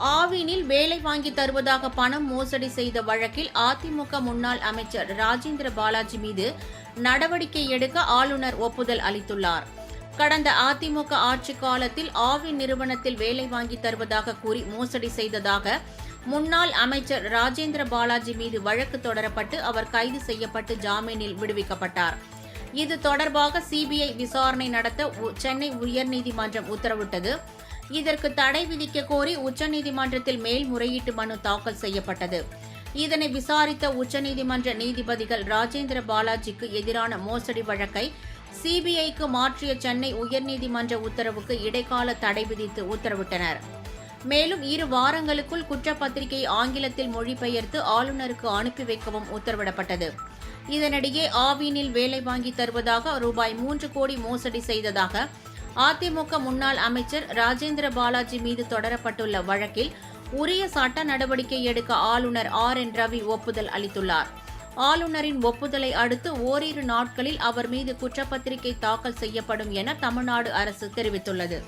ஆவினில் வேலை வாங்கி தருவதாக பணம் மோசடி செய்த வழக்கில் அதிமுக முன்னாள் அமைச்சர் ராஜேந்திர பாலாஜி மீது நடவடிக்கை எடுக்க ஆளுநர் ஒப்புதல் அளித்துள்ளார். கடந்த அதிமுக ஆட்சிக் காலத்தில் ஆவின் நிறுவனத்தில் வேலை வாங்கி தருவதாக கூறி மோசடி செய்ததாக முன்னாள் அமைச்சர் ராஜேந்திர பாலாஜி மீது வழக்கு தொடரப்பட்டு அவர் கைது செய்யப்பட்டு ஜாமீனில் விடுவிக்கப்பட்டார். இது தொடர்பாக சிபிஐ விசாரணை நடத்த சென்னை உயர்நீதிமன்றம் உத்தரவிட்டது. இதற்கு தடை விதிக்க கோரி உச்சநீதிமன்றத்தில் மேல்முறையீட்டு மனு தாக்கல் செய்யப்பட்டது. இதனை விசாரித்த உச்சநீதிமன்ற நீதிபதிகள் ராஜேந்திர பாலாஜிக்கு எதிரான மோசடி வழக்கை சிபிஐக்கு மாற்றிய சென்னை உயர்நீதிமன்ற உத்தரவுக்கு இடைக்கால தடை விதித்து உத்தரவிட்டனர். மேலும் 2 வாரங்களுக்குள் குற்றப்பத்திரிகை ஆங்கிலத்தில் மொழிபெயர்த்து ஆளுநருக்கு அனுப்பி வைக்கவும் உத்தரவிடப்பட்டது. இதனிடையே ஆவினில் வேலை வாங்கி தருவதாக ரூபாய் 3 கோடி மோசடி செய்ததாக அதிமுக முன்னாள் அமைச்சர் ராஜேந்திர பாலாஜி மீது தொடரப்பட்டுள்ள வழக்கில் உரிய சட்ட நடவடிக்கை எடுக்க ஆளுநர் RN ரவி ஒப்புதல் அளித்துள்ளார். ஆளுநரின் ஒப்புதலை அடுத்து ஓரிரு நாட்களில் அவர் மீது குற்றப்பத்திரிகை தாக்கல் செய்யப்படும் என தமிழ்நாடு அரசு தெரிவித்துள்ளது.